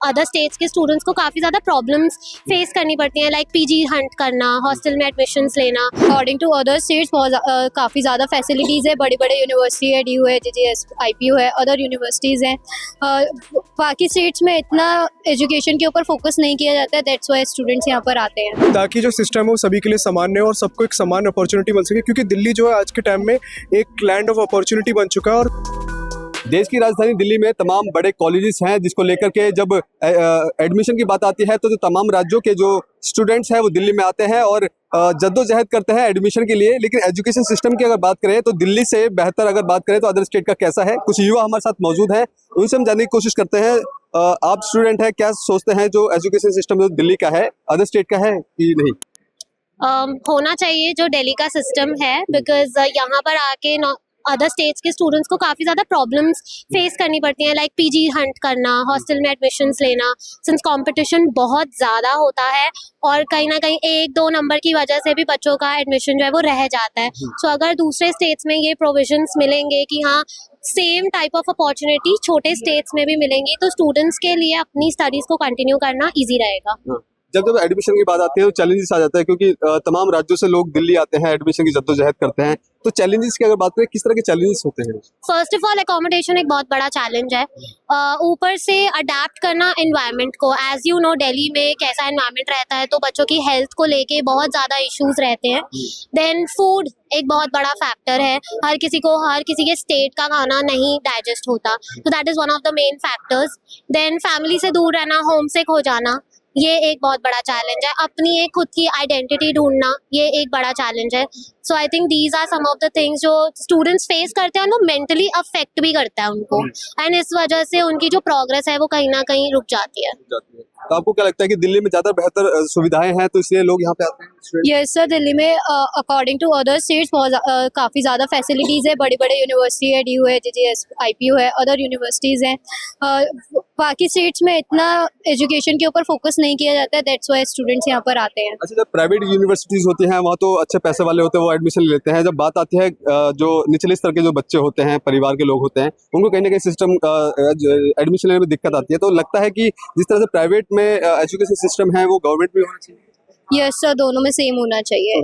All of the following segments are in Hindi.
अदर स्टेट्स के स्टूडेंट्स को काफ़ी ज़्यादा प्रॉब्लम्स फेस करनी पड़ती हैं, लाइक पीजी हंट करना, हॉस्टल में एडमिशन्स लेना। अकॉर्डिंग टू अदर स्टेट्स बहुत काफ़ी ज़्यादा फैसिलिटीज़ है, बड़ी बड़े यूनिवर्सिटी है, DU है, JJS IPU है, अदर यूनिवर्सिटीज़ हैं। बाकी स्टेट्स में इतना एजुकेशन के ऊपर फोकस नहीं किया जाता है, दैट्स वाई स्टूडेंट्स यहाँ पर आते हैं। ताकि जो सिस्टम है वो सभी के लिए सामान्य हो और सबको एक समान अपॉर्चुनिटी मिल सके, क्योंकि दिल्ली जो है आज के टाइम में एक लैंड ऑफ अपॉर्चुनिटी बन चुका है। और देश की राजधानी दिल्ली में तमाम बड़े कॉलेजेस हैं, जिसको लेकर के जब एडमिशन की बात आती है तो तमाम राज्यों के जो स्टूडेंट्स हैं वो दिल्ली में आते हैं और जद्दोजहद करते हैं एडमिशन के लिए। लेकिन एजुकेशन सिस्टम की अगर बात करें तो दिल्ली से बेहतर अगर बात करें तो अदर स्टेट का कैसा है, कुछ युवा हमारे साथ मौजूद हैं, उनसे हम जानने की कोशिश करते हैं। आप स्टूडेंट हैं, क्या सोचते हैं जो एजुकेशन सिस्टम जो दिल्ली का है अदर स्टेट का है कि नहीं? होना चाहिए जो दिल्ली का सिस्टम है, बिकॉज यहाँ पर आके अदर स्टेट्स के स्टूडेंट्स को काफ़ी ज़्यादा प्रॉब्लम्स फेस करनी पड़ती हैं, लाइक पीजी हंट करना, हॉस्टल में एडमिशन्स लेना, सिंस कंपटीशन बहुत ज़्यादा होता है और कहीं ना कहीं 1-2 नंबर की वजह से भी बच्चों का एडमिशन जो है वो रह जाता है। सो अगर दूसरे स्टेट्स में ये प्रोविजंस मिलेंगे कि हाँ सेम टाइप ऑफ अपॉर्चुनिटी छोटे स्टेट्स में भी मिलेंगी, तो स्टूडेंट्स के लिए अपनी स्टडीज़ को कंटिन्यू करना ईजी रहेगा। जब एडमिशन की बात आती है तो चैलेंजेस आ जाता है, क्योंकि तमाम राज्यों से लोग दिल्ली आते हैं, एडमिशन की जद्दोजहद करते हैं। तो चैलेंजेस की अगर बात करें, किस तरह के चैलेंजेस होते हैं? फर्स्ट ऑफ ऑल एकोमोडेशन एक बहुत बड़ा चैलेंज है, ऊपर से अडेप्ट करना एनवायरनमेंट को। एज यू नो दिल्ली में कैसा एनवायरनमेंट रहता है, तो बच्चों की हेल्थ को लेके बहुत ज़्यादा इश्यूज रहते हैं। देन फूड एक बहुत बड़ा फैक्टर है, हर किसी के स्टेट का खाना नहीं डाइजेस्ट होता, तो that is one of the main factors. Then family से दूर रहना, होमसिक हो जाना, ये एक बहुत बड़ा चैलेंज है। अपनी एक खुद की आइडेंटिटी ढूंढना, ये एक बड़ा चैलेंज है। So I think these are some of the things जो स्टूडेंट्स फेस करते हैं, वो मेंटली अफेक्ट भी करता है उनको, एंड इस वजह से उनकी जो प्रोग्रेस है वो कहीं ना कहीं रुक जाती है। तो आपको क्या लगता है कि दिल्ली में ज्यादा बेहतर सुविधाएं हैं तो इसलिए लोग यहाँ पे आते हैं? यस सर, दिल्ली में अकॉर्डिंग टू अदर स्टेट्स बहुत काफ़ी ज़्यादा फैसिलिटीज़ है, बड़ी बड़े यूनिवर्सिटी है, DU है, JJS IPU है, अदर यूनिवर्सिटीज़ हैं। बाकी स्टेट्स में इतना एजुकेशन के ऊपर फोकस नहीं किया जाता है, दैट्स वाई स्टूडेंट्स यहाँ पर आते हैं। अच्छा, जब प्राइवेट यूनिवर्सिटीज होती हैं वहाँ तो अच्छे पैसे वाले होते हैं, वो एडमिशन ले लेते हैं। जब बात आती है जो निचले स्तर के जो बच्चे होते हैं, परिवार के लोग होते हैं, उनको कहीं ना कहीं सिस्टम एडमिशन लेने में दिक्कत आती है। तो लगता है कि जिस तरह से प्राइवेट में एजुकेशन सिस्टम है वो गवर्नमेंट भी होना चाहिए? यस सर, दोनों में सेम होना चाहिए।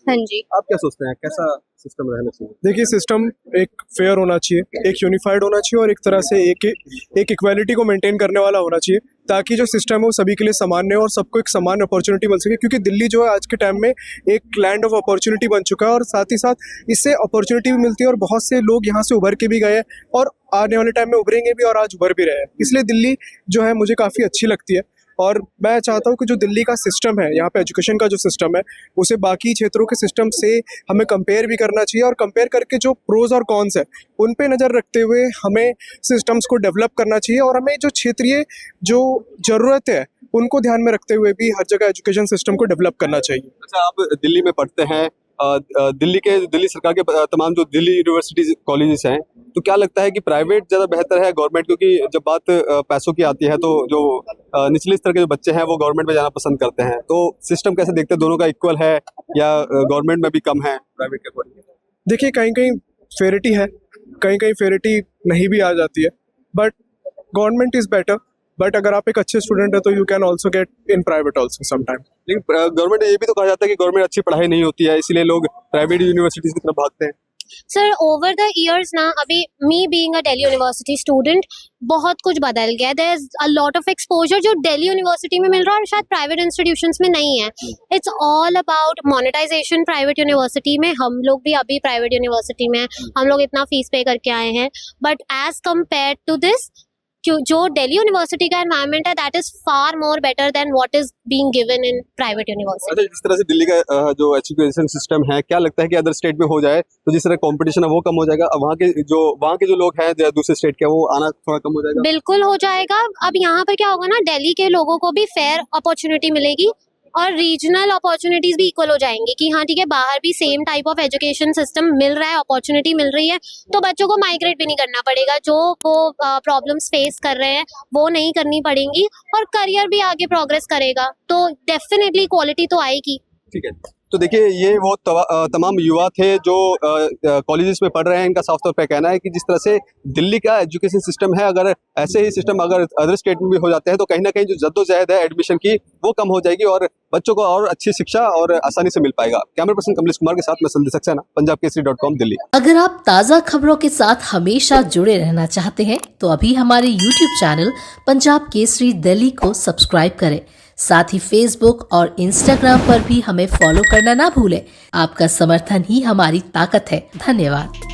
हाँ जी। आप क्या सोचते हैं, कैसा सिस्टम रहना चाहिए? देखिए, सिस्टम एक फेयर होना चाहिए, एक यूनिफाइड होना चाहिए और एक तरह से एक इक्वालिटी को मेंटेन करने वाला होना चाहिए, ताकि जो सिस्टम है वो सभी के लिए सामान्य हो और सबको एक समान अपॉर्चुनिटी मिल सके। क्योंकि दिल्ली जो है आज के टाइम में एक लैंड ऑफ अपॉर्चुनिटी बन चुका है और साथ ही साथ इससे अपॉर्चुनिटी भी मिलती है और बहुत से लोग यहाँ से उभर के भी गए हैं और आने वाले टाइम में उभरेंगे भी और आज उभर भी रहे हैं। इसलिए दिल्ली जो है मुझे काफ़ी अच्छी लगती है और मैं चाहता हूँ कि जो दिल्ली का सिस्टम है, यहाँ पे एजुकेशन का जो सिस्टम है, उसे बाकी क्षेत्रों के सिस्टम से हमें कंपेयर भी करना चाहिए और कंपेयर करके जो प्रोज और कॉन्स है उन पे नज़र रखते हुए हमें सिस्टम्स को डेवलप करना चाहिए और हमें जो क्षेत्रीय जो ज़रूरत है उनको ध्यान में रखते हुए भी हर जगह एजुकेशन सिस्टम को डेवलप करना चाहिए। अच्छा, आप दिल्ली में पढ़ते हैं, दिल्ली सरकार के तमाम जो दिल्ली यूनिवर्सिटीज कॉलेजेस हैं, तो क्या लगता है कि प्राइवेट ज़्यादा बेहतर है गवर्नमेंट? क्योंकि जब बात पैसों की आती है तो जो निचले स्तर के जो बच्चे हैं वो गवर्नमेंट में जाना पसंद करते हैं। तो सिस्टम कैसे देखते हैं, दोनों का इक्वल है या गवर्नमेंट में भी कम है प्राइवेट के अकॉर्डिंग? देखिए, कहीं कहीं फेरिटी है, कहीं कहीं फेरिटी नहीं भी आ जाती है, but government is better. But अगर आप एक अच्छे स्टूडेंट है तो you can also get in private also sometime. लेकिन गवर्नमेंट ये भी तो कहा जाता है कि गवर्नमेंट अच्छी पढ़ाई नहीं होती है, इसीलिए लोग प्राइवेट यूनिवर्सिटीज की तरफ भागते हैं। सर, ओवर द इयर्स ना, अभी me being a Delhi university student, बहुत कुछ बदल गया। There is a lot of exposure जो दिल्ली यूनिवर्सिटी में मिल रहा है और शायद प्राइवेट इंस्टीट्यूशंस में नहीं है। It's all about monetization. Private university में हम लोग भी अभी प्राइवेट यूनिवर्सिटी में हम लोग इतना फीस पे करके आए हैं, but as compared to this जो दिल्ली यूनिवर्सिटी का एनवायरनमेंट है, that is far more better than what is being given in private university. अच्छा, जिस तरह से दिल्ली का जो एजुकेशन सिस्टम है, क्या लगता है कि अदर स्टेट में हो जाए तो जिस तरह कंपटीशन है वो कम हो जाएगा? अब वहाँ के जो लोग हैं दूसरे स्टेट के, वो आना थोड़ा कम हो जाएगा? बिल्कुल हो जाएगा। अब यहाँ पर क्या होगा ना, दिल्ली के लोगों को भी फेयर अपॉर्चुनिटी मिलेगी और रीजनल अपॉर्चुनिटीज भी इक्वल हो जाएंगी कि हाँ ठीक है, बाहर भी same type of education system मिल रहा है, अपॉर्चुनिटी मिल रही है, तो बच्चों को माइग्रेट भी नहीं करना पड़ेगा। जो वो प्रॉब्लम्स फेस कर रहे हैं वो नहीं करनी पड़ेंगी और करियर भी आगे प्रोग्रेस करेगा, तो डेफिनेटली क्वालिटी तो आएगी। ठीक है, तो देखिए ये वो तमाम युवा थे जो कॉलेजेस में पढ़ रहे हैं। इनका साफ तौर पे कहना है कि जिस तरह से दिल्ली का एजुकेशन सिस्टम है, अगर ऐसे ही सिस्टम अगर अदर स्टेट में भी हो जाते हैं तो कहीं ना कहीं जो जद्दोजहद है एडमिशन की वो कम हो जाएगी और बच्चों को और अच्छी शिक्षा और आसानी से मिल पाएगा। कैमरा पर्सन कमलेश कुमार के साथ मैं संदेश सक्सेना, पंजाबकेसरी.com, दिल्ली। अगर आप ताज़ा खबरों के साथ हमेशा जुड़े रहना चाहते हैं तो अभी हमारे YouTube चैनल पंजाब केसरी दिल्ली को सब्सक्राइब करें। साथ ही फेसबुक और इंस्टाग्राम पर भी हमें फॉलो करना ना भूलें। आपका समर्थन ही हमारी ताकत है। धन्यवाद।